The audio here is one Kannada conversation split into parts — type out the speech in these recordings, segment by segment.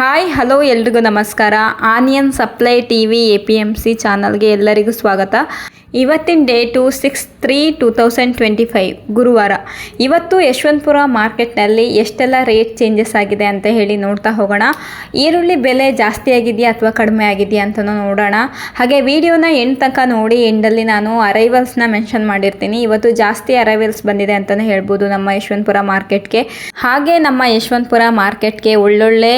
ಹಾಯ್ ಹಲೋ ಎಲ್ರಿಗೂ ನಮಸ್ಕಾರ. ಆನಿಯನ್ ಸಪ್ಲೈ ಟಿವಿ APMC ಚಾನಲ್ಗೆ ಎಲ್ಲರಿಗೂ ಸ್ವಾಗತ. ಇವತ್ತಿನ ಡೇಟು 6/3/2025 ಗುರುವಾರ. ಇವತ್ತು ಯಶವಂತಪುರ ಮಾರ್ಕೆಟ್ನಲ್ಲಿ ಎಷ್ಟೆಲ್ಲ ರೇಟ್ ಚೇಂಜಸ್ ಆಗಿದೆ ಅಂತ ಹೇಳಿ ನೋಡ್ತಾ ಹೋಗೋಣ. ಈರುಳ್ಳಿ ಬೆಲೆ ಜಾಸ್ತಿ ಆಗಿದೆಯಾ ಅಥವಾ ಕಡಿಮೆ ಆಗಿದೆಯಾ ಅಂತ ನೋಡೋಣ. ಹಾಗೆ ವಿಡಿಯೋನ ಎಂಡ್ ತನಕ ನೋಡಿ. ಎಂಡಲ್ಲಿ ನಾನು ಅರೈವಲ್ಸ್ನ ಮೆನ್ಷನ್ ಮಾಡಿರ್ತೀನಿ. ಇವತ್ತು ಜಾಸ್ತಿ ಅರೈವಲ್ಸ್ ಬಂದಿದೆ ಅಂತಲೇ ಹೇಳ್ಬೋದು ನಮ್ಮ ಯಶವಂತಪುರ ಮಾರ್ಕೆಟ್ಗೆ. ಹಾಗೆ ನಮ್ಮ ಯಶವಂತಪುರ ಮಾರ್ಕೆಟ್ಗೆ ಒಳ್ಳೊಳ್ಳೆ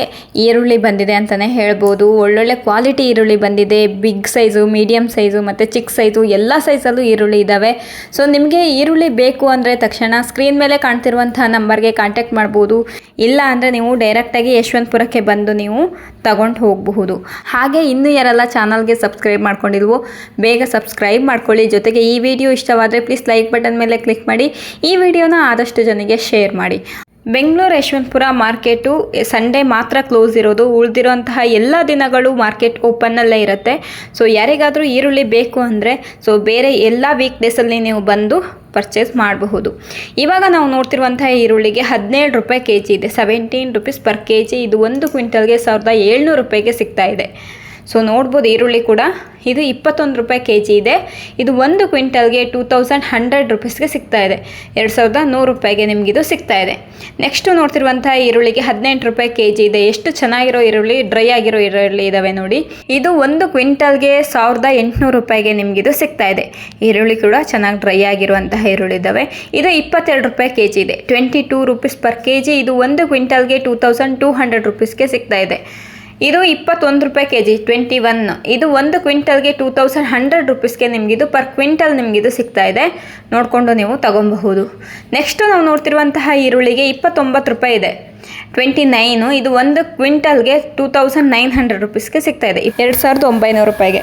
ಈರುಳ್ಳಿ ಬಂದಿದೆ ಅಂತಲೇ ಹೇಳ್ಬೋದು. ಒಳ್ಳೊಳ್ಳೆ ಕ್ವಾಲಿಟಿ ಈರುಳ್ಳಿ ಬಂದಿದೆ. ಬಿಗ್ ಸೈಜು, ಮೀಡಿಯಮ್ ಸೈಜು ಮತ್ತು ಚಿಕ್ಕ ಸೈಜು ಎಲ್ಲ ಸೈಜಲ್ಲೂ ಈರುಳ್ಳಿ ಇದ್ದಾವೆ. ಸೊ ನಿಮಗೆ ಈರುಳ್ಳಿ ಬೇಕು ಅಂದರೆ ತಕ್ಷಣ ಸ್ಕ್ರೀನ್ ಮೇಲೆ ಕಾಣ್ತಿರುವಂಥ ನಂಬರ್ಗೆ ಕಾಂಟ್ಯಾಕ್ಟ್ ಮಾಡ್ಬೋದು. ಇಲ್ಲ ಅಂದರೆ ನೀವು ಡೈರೆಕ್ಟಾಗಿ ಯಶವಂತಪುರಕ್ಕೆ ಬಂದು ನೀವು ತಗೊಂಡು ಹೋಗಬಹುದು. ಹಾಗೆ ಇನ್ನೂ ಯಾರೆಲ್ಲ ಚಾನಲ್ಗೆ ಸಬ್ಸ್ಕ್ರೈಬ್ ಮಾಡ್ಕೊಂಡಿಲ್ವೋ ಬೇಗ ಸಬ್ಸ್ಕ್ರೈಬ್ ಮಾಡ್ಕೊಳ್ಳಿ. ಜೊತೆಗೆ ಈ ವಿಡಿಯೋ ಇಷ್ಟವಾದರೆ ಪ್ಲೀಸ್ ಲೈಕ್ ಬಟನ್ ಮೇಲೆ ಕ್ಲಿಕ್ ಮಾಡಿ. ಈ ವಿಡಿಯೋನ ಆದಷ್ಟು ಜನರಿಗೆ ಶೇರ್ ಮಾಡಿ. ಬೆಂಗಳೂರು ಯಶವಂತಪುರ ಮಾರ್ಕೆಟು ಸಂಡೇ ಮಾತ್ರ ಕ್ಲೋಸ್ ಇರೋದು. ಉಳಿದಿರೋಂತಹ ಎಲ್ಲ ದಿನಗಳು ಮಾರ್ಕೆಟ್ ಓಪನ್ನಲ್ಲೇ ಇರುತ್ತೆ. ಸೊ ಯಾರಿಗಾದರೂ ಈರುಳ್ಳಿ ಬೇಕು ಅಂದರೆ ಬೇರೆ ಎಲ್ಲ ವೀಕ್ ಡೇಸಲ್ಲಿ ನೀವು ಬಂದು ಪರ್ಚೇಸ್ ಮಾಡಬಹುದು. ಇವಾಗ ನಾವು ನೋಡ್ತಿರುವಂತಹ ಈರುಳ್ಳಿಗೆ 17 ರೂಪಾಯಿ kg ಇದೆ. 17 rupees per kg. ಇದು 1 ಕ್ವಿಂಟಲ್ಗೆ 1700 ರೂಪಾಯಿಗೆ ಸಿಗ್ತಾ ಇದೆ. ಸೊ ನೋಡ್ಬೋದು ಈರುಳ್ಳಿ ಕೂಡ ಇದು 21 ರೂಪಾಯಿ kg ಇದೆ. ಇದು 1 ಕ್ವಿಂಟಲ್ಗೆ 2100 ರೂಪೀಸ್ಗೆ ಸಿಗ್ತಾ ಇದೆ. 2100 ರೂಪಾಯಿಗೆ ನಿಮಗಿದು ಸಿಗ್ತಾ ಇದೆ. ನೆಕ್ಸ್ಟು ನೋಡ್ತಿರುವಂಥ ಈರುಳ್ಳಿಗೆ 18 ರೂಪಾಯಿ kg ಇದೆ. ಎಷ್ಟು ಚೆನ್ನಾಗಿರೋ ಈರುಳ್ಳಿ, ಡ್ರೈ ಆಗಿರೋ ಈರುಳ್ಳಿ ಇದ್ದಾವೆ ನೋಡಿ. ಇದು 1 ಕ್ವಿಂಟಲ್ಗೆ 1800 ರೂಪಾಯಿಗೆ ನಿಮಗಿದು ಸಿಗ್ತಾ ಇದೆ. ಈರುಳ್ಳಿ ಕೂಡ ಚೆನ್ನಾಗಿ ಡ್ರೈ ಆಗಿರುವಂತಹ ಈರುಳ್ಳಿ ಇದ್ದಾವೆ. ಇದು 22 ರೂಪಾಯಿ kg ಇದೆ. 22 rupees per kg. ಇದು 1 ಕ್ವಿಂಟಲ್ಗೆ 2200 ರೂಪೀಸ್ಗೆ ಸಿಗ್ತಾ ಇದೆ. ಇದು 21 ರೂಪಾಯಿ kg 21. ಇದು 1 ಕ್ವಿಂಟಲ್ಗೆ 2100 ರೂಪೀಸ್ಗೆ ನಿಮಗಿದು ಪರ್ ಕ್ವಿಂಟಲ್ ನಿಮಗಿದು ಸಿಗ್ತಾ ಇದೆ. ನೋಡಿಕೊಂಡು ನೀವು ತಗೊಬಹುದು. ನೆಕ್ಸ್ಟು ನಾವು ನೋಡ್ತಿರುವಂತಹ ಈರುಳ್ಳಿಗೆ 29 ರೂಪಾಯಿ ಇದೆ. 29. ಇದು 1 ಕ್ವಿಂಟಲ್ಗೆ 2900 ರೂಪೀಸ್ಗೆ ಸಿಗ್ತಾ ಇದೆ. 2900 ರೂಪಾಯಿಗೆ.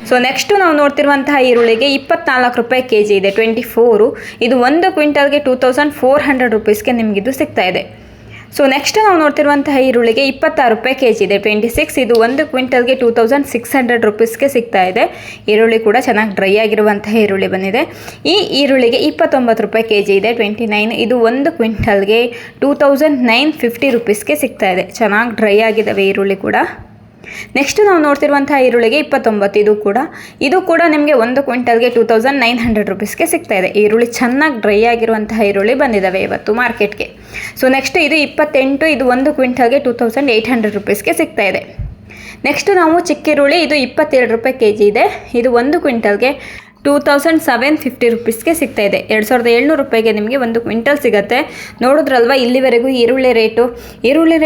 ಸೊ ನೆಕ್ಸ್ಟು ನಾವು ನೋಡ್ತಿರುವಂತಹ ಈರುಳ್ಳಿಗೆ 24 ರೂಪಾಯಿ kg ಇದೆ. 24. ಇದು 1 ಕ್ವಿಂಟಲ್ಗೆ 2400 ರೂಪೀಸ್ಗೆ ನಿಮಗಿದು ಸಿಗ್ತಾ ಇದೆ. ಸೊ ನೆಕ್ಸ್ಟ್ ನಾವು ನೋಡ್ತಿರುವಂತಹ ಈರುಳ್ಳಿಗೆ 26 ರೂಪಾಯಿ kg ಇದೆ. 26. ಇದು 1 ಕ್ವಿಂಟಲ್ಗೆ 2600 ರೂಪೀಸ್ಗೆ ಸಿಗ್ತಾ ಇದೆ. ಈರುಳ್ಳಿ ಕೂಡ ಚೆನ್ನಾಗಿ ಡ್ರೈ ಆಗಿರುವಂತಹ ಈರುಳ್ಳಿ ಬಂದಿದೆ. ಈ ಈರುಳ್ಳಿಗೆ 29 ರೂಪಾಯಿ kg ಇದೆ. 29. ಇದು 1 ಕ್ವಿಂಟಲ್ಗೆ 2950 ರೂಪೀಸ್ಗೆ ಸಿಗ್ತಾ ಇದೆ. ಚೆನ್ನಾಗಿ ಡ್ರೈ ಆಗಿದ್ದಾವೆ ಈರುಳ್ಳಿ ಕೂಡ. ನೆಕ್ಸ್ಟ್ ನಾವು ನೋಡ್ತಿರುವಂತಹ ಈರುಳ್ಳಿಗೆ 29. ಇದು ಕೂಡ ನಿಮಗೆ 1 ಕ್ವಿಂಟಲ್ಗೆ 2900 ರೂಪೀಸ್ಗೆ ಸಿಗ್ತಾ ಇದೆ. ಈರುಳ್ಳಿ ಚೆನ್ನಾಗಿ ಡ್ರೈ ಆಗಿರುವಂತಹ ಈರುಳ್ಳಿ ಬಂದಿದ್ದಾವೆ ಇವತ್ತು ಮಾರ್ಕೆಟ್ಗೆ. ಸೊ ನೆಕ್ಸ್ಟ್ ಇದು 28. ಇದು 1 ಕ್ವಿಂಟಲ್ಗೆ 2800 ರೂಪೀಸ್ಗೆ ಸಿಗ್ತಾ ಇದೆ. ನೆಕ್ಸ್ಟ್ ನಾವು ಚಿಕ್ಕ ಈರುಳ್ಳಿ, ಇದು 22 ರೂಪಾಯಿ kg ಇದೆ. ಇದು 1 ಕ್ವಿಂಟಲ್ಗೆ 2750 ರೂಪೀಸ್ಗೆ ಸಿಗ್ತಾ ಇದೆ. 2700 ರೂಪಾಯಿಗೆ ನಿಮಗೆ 1 ಕ್ವಿಂಟಲ್ ಸಿಗುತ್ತೆ. ನೋಡಿದ್ರಲ್ವ ಇಲ್ಲಿವರೆಗೂ ಈರುಳ್ಳಿ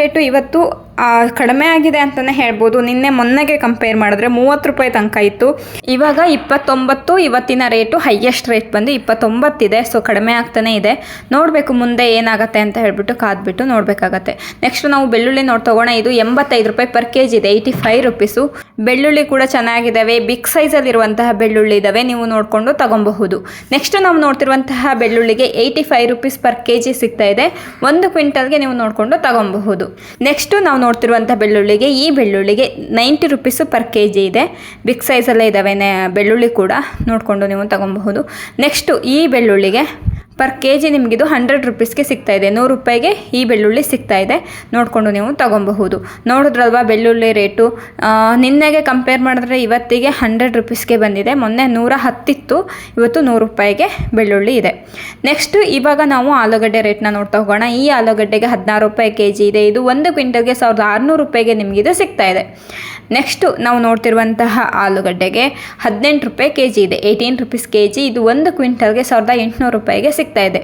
ರೇಟು ಇವತ್ತು ಕಡಿಮೆ ಆಗಿದೆ ಅಂತಲೇ ಹೇಳ್ಬೋದು. ಮೊನ್ನೆಗೆ ಕಂಪೇರ್ ಮಾಡಿದ್ರೆ 30 ರೂಪಾಯಿ ತನಕ ಇತ್ತು. ಇವಾಗ 29. ಇವತ್ತಿನ ರೇಟು ಹೈಯೆಸ್ಟ್ ರೇಟ್ ಬಂದು 29 ಇದೆ. ಸೊ ಕಡಿಮೆ ಆಗ್ತಾನೆ ಇದೆ. ನೋಡಬೇಕು ಮುಂದೆ ಏನಾಗುತ್ತೆ ಅಂತ ಹೇಳ್ಬಿಟ್ಟು ಕಾದ್ಬಿಟ್ಟು ನೋಡಬೇಕಾಗತ್ತೆ. ನೆಕ್ಸ್ಟ್ ನಾವು ಬೆಳ್ಳುಳ್ಳಿ ನೋಡ್ತೋಗೋಣ. ಇದು 85 ರೂಪಾಯಿ per kg ಇದೆ. 85 ರೂಪೀಸು. ಬೆಳ್ಳುಳ್ಳಿ ಕೂಡ ಚೆನ್ನಾಗಿದ್ದಾವೆ. ಬಿಗ್ ಸೈಜಲ್ಲಿರುವಂತಹ ಬೆಳ್ಳುಳ್ಳಿ ಇದ್ದಾವೆ. ನೀವು ನೋಡಿಕೊಂಡು ತಗೊಬಹುದು. ನೆಕ್ಸ್ಟ್ ನಾವು ನೋಡ್ತಿರುವಂತಹ ಬೆಳ್ಳುಳ್ಳಿಗೆ 85 ರೂಪೀಸ್ per kg ಸಿಗ್ತಾ ಇದೆ. 1 ಕ್ವಿಂಟಲ್ಗೆ ನೀವು ನೋಡಿಕೊಂಡು ತಗೊಬಹುದು. ನೆಕ್ಸ್ಟ್ ನಾವು ನೋಡ್ತಿರುವಂಥ ಬೆಳ್ಳುಳ್ಳಿಗೆ, ಈ ಬೆಳ್ಳುಳ್ಳಿಗೆ 90 ರೂಪೀಸ್ per kg ಇದೆ. ಬಿಗ್ ಸೈಜಲ್ಲೇ ಇದ್ದಾವೆ ಬೆಳ್ಳುಳ್ಳಿ ಕೂಡ. ನೋಡಿಕೊಂಡು ನೀವು ತಗೊಬಹುದು. ನೆಕ್ಸ್ಟು ಈ ಬೆಳ್ಳುಳ್ಳಿಗೆ per kg ನಿಮಗಿದು 100 ರೂಪೀಸ್ಗೆ ಸಿಗ್ತಾ ಇದೆ. 100 ರೂಪಾಯಿಗೆ ಈ ಬೆಳ್ಳುಳ್ಳಿ ಸಿಗ್ತಾ ಇದೆ. ನೋಡಿಕೊಂಡು ನೀವು ತಗೊಬಹುದು. ನೋಡಿದ್ರಲ್ವ ಬೆಳ್ಳುಳ್ಳಿ ರೇಟು ನಿನ್ನೆಗೆ ಕಂಪೇರ್ ಮಾಡಿದ್ರೆ ಇವತ್ತಿಗೆ 100 ರೂಪೀಸ್ಗೆ ಬಂದಿದೆ. ಮೊನ್ನೆ 110 ಇತ್ತು. ಇವತ್ತು 100 ರೂಪಾಯಿಗೆ ಬೆಳ್ಳುಳ್ಳಿ ಇದೆ. ನೆಕ್ಸ್ಟು ಇವಾಗ ನಾವು ಆಲೂಗಡ್ಡೆ ರೇಟ್ನ ನೋಡ್ತಾ ಹೋಗೋಣ. ಈ ಆಲೂಗಡ್ಡೆಗೆ 16 ರೂಪಾಯಿ kg ಇದೆ. ಇದು 1 ಕ್ವಿಂಟಲ್ಗೆ 1600 ರೂಪಾಯಿಗೆ ನಿಮಗಿದು ಸಿಗ್ತಾ ಇದೆ. ನೆಕ್ಸ್ಟು ನಾವು ನೋಡ್ತಿರುವಂತಹ ಆಲೂಗಡ್ಡೆಗೆ 18 ರೂಪಾಯಿ kg ಇದೆ. 18 ರೂಪೀಸ್ kg. ಇದು 1 ಕ್ವಿಂಟಲ್ಗೆ 1800 ರೂಪಾಯಿಗೆ ಸಿಗ್ತಾ ಇದೆ.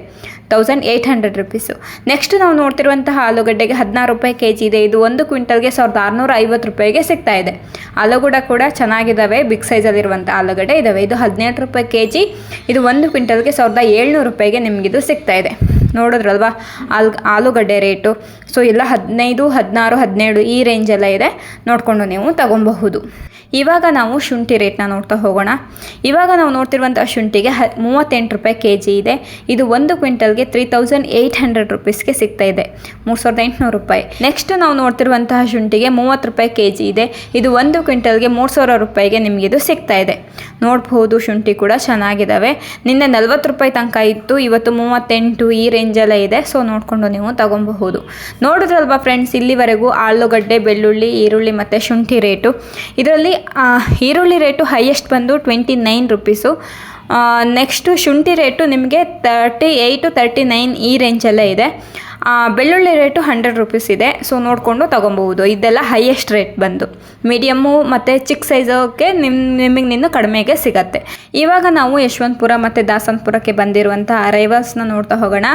1800 ರೂಪೀಸು. ನೆಕ್ಸ್ಟ್ ನಾವು ನೋಡ್ತಿರುವಂತಹ ಆಲೂಗಡ್ಡೆಗೆ 16 ರೂಪಾಯಿ kg ಇದೆ. ಇದು 1 ಕ್ವಿಂಟಲ್ಗೆ 1650 ರೂಪಾಯಿಗೆ ಸಿಗ್ತಾ ಇದೆ. ಆಲೂಗಡ್ಡೆ ಕೂಡ ಚೆನ್ನಾಗಿದ್ದಾವೆ. ಬಿಗ್ ಸೈಜಲ್ಲಿರುವಂಥ ಆಲೂಗಡ್ಡೆ ಇದ್ದಾವೆ. ಇದು 17 ರೂಪಾಯಿ kg. ಇದು 1 ಕ್ವಿಂಟಲ್ಗೆ 1700 ರೂಪಾಯಿಗೆ ನಿಮಗಿದು ಸಿಗ್ತಾ ಇದೆ. ನೋಡಿದ್ರಲ್ವಾ ಆಲೂಗಡ್ಡೆ ರೇಟು. ಸೊ ಎಲ್ಲ 15, 16, 17 ಈ ರೇಂಜೆಲ್ಲ ಇದೆ. ನೋಡಿಕೊಂಡು ನೀವು ತಗೊಬಹುದು. ಇವಾಗ ನಾವು ಶುಂಠಿ ರೇಟ್ನ ನೋಡ್ತಾ ಹೋಗೋಣ. ಇವಾಗ ನಾವು ನೋಡ್ತಿರುವಂಥ ಶುಂಠಿಗೆ 38 ರೂಪಾಯಿ kg ಇದೆ. ಇದು 1 ಕ್ವಿಂಟಲ್ಗೆ 3800 ರೂಪೀಸ್ಗೆ ಸಿಗ್ತಾ ಇದೆ. 3800 ರೂಪಾಯಿ. ನೆಕ್ಸ್ಟ್ ನಾವು ನೋಡ್ತಿರುವಂತಹ ಶುಂಠಿಗೆ 30 ರೂಪಾಯಿ kg ಇದೆ. ಇದು 1 ಕ್ವಿಂಟಲ್ಗೆ 3000 ರೂಪಾಯಿಗೆ ನಿಮಗಿದು ಸಿಗ್ತಾ ಇದೆ. ನೋಡ್ಬೋದು ಶುಂಠಿ ಕೂಡ ಚೆನ್ನಾಗಿದ್ದಾವೆ. ನಿನ್ನೆ 40 ರೂಪಾಯಿ ತನಕ ಇತ್ತು. ಇವತ್ತು 38 ಈ ರೇಂಜಲ್ಲೇ ಇದೆ. ಸೊ ನೋಡಿಕೊಂಡು ನೀವು ತಗೊಬಹುದು. ನೋಡಿದ್ರಲ್ವಾ ಫ್ರೆಂಡ್ಸ್, ಇಲ್ಲಿವರೆಗೂ ಆಲೂಗಡ್ಡೆ, ಬೆಳ್ಳುಳ್ಳಿ, ಈರುಳ್ಳಿ ಮತ್ತು ಶುಂಠಿ ರೇಟು. ಇದರಲ್ಲಿ ಈರುಳ್ಳಿ ರೇಟು ಹೈಯೆಸ್ಟ್ ಬಂದು 29 ರುಪೀಸು. ನೆಕ್ಸ್ಟು ಶುಂಠಿ ರೇಟು ನಿಮಗೆ 38 to 39 ಈ ರೇಂಜಲ್ಲೇ ಇದೆ. ಬೆಳ್ಳುಳ್ಳಿ ರೇಟು 100 ರುಪೀಸ್ ಇದೆ. ಸೊ ನೋಡಿಕೊಂಡು ತೊಗೊಬಹುದು. ಇದೆಲ್ಲ ಹೈಯೆಸ್ಟ್ ರೇಟ್ ಬಂದು. ಮೀಡಿಯಮ್ಮು ಮತ್ತು ಚಿಕ್ಕ ಸೈಜಕ್ಕೆ ನಿಮಗೆ ಕಡಿಮೆಗೆ ಸಿಗತ್ತೆ. ಇವಾಗ ನಾವು ಯಶವಂತಪುರ ಮತ್ತು ದಾಸನಪುರಕ್ಕೆ ಬಂದಿರುವಂಥ ಅರೈವಲ್ಸ್ನ ನೋಡ್ತಾ ಹೋಗೋಣ.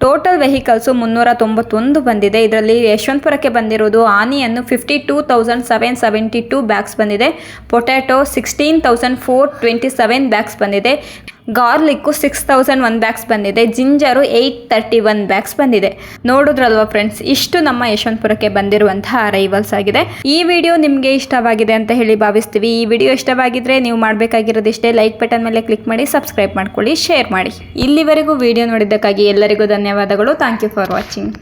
ಟೋಟಲ್ ವೆಹಿಕಲ್ಸು 391 ಬಂದಿದೆ. ಇದರಲ್ಲಿ ಯಶವಂತಪುರಕ್ಕೆ ಬಂದಿರೋದು ಆನಿಯನ್ನು 52,772 ಬ್ಯಾಗ್ಸ್ ಬಂದಿದೆ. ಪೊಟ್ಯಾಟೊ 16,427 ಬ್ಯಾಗ್ಸ್ ಬಂದಿದೆ. ಗಾರ್ಲಿಕ್ಕು 6,001 ಬ್ಯಾಗ್ಸ್ ಬಂದಿದೆ. ಜಿಂಜರು 831 ಬ್ಯಾಗ್ಸ್ ಬಂದಿದೆ. ನೋಡಿದ್ರಲ್ವಾ ಫ್ರೆಂಡ್ಸ್, ಇಷ್ಟು ನಮ್ಮ ಯಶವಂತಪುರಕ್ಕೆ ಬಂದಿರುವಂತಹ ಅರೈವಲ್ಸ್ ಆಗಿದೆ. ಈ ವಿಡಿಯೋ ನಿಮಗೆ ಇಷ್ಟವಾಗಿದೆ ಅಂತ ಹೇಳಿ ಭಾವಿಸ್ತೀವಿ. ಈ ವಿಡಿಯೋ ಇಷ್ಟವಾಗಿದ್ರೆ ನೀವು ಮಾಡಬೇಕಾಗಿರೋದಿಷ್ಟೇ, ಲೈಕ್ ಬಟನ್ ಮೇಲೆ ಕ್ಲಿಕ್ ಮಾಡಿ, ಸಬ್ಸ್ಕ್ರೈಬ್ ಮಾಡ್ಕೊಳ್ಳಿ, ಶೇರ್ ಮಾಡಿ. ಇಲ್ಲಿವರೆಗೂ ವಿಡಿಯೋ ನೋಡಿದ್ದಕ್ಕಾಗಿ ಎಲ್ಲರಿಗೂ ಧನ್ಯವಾದಗಳು. Thank you for watching.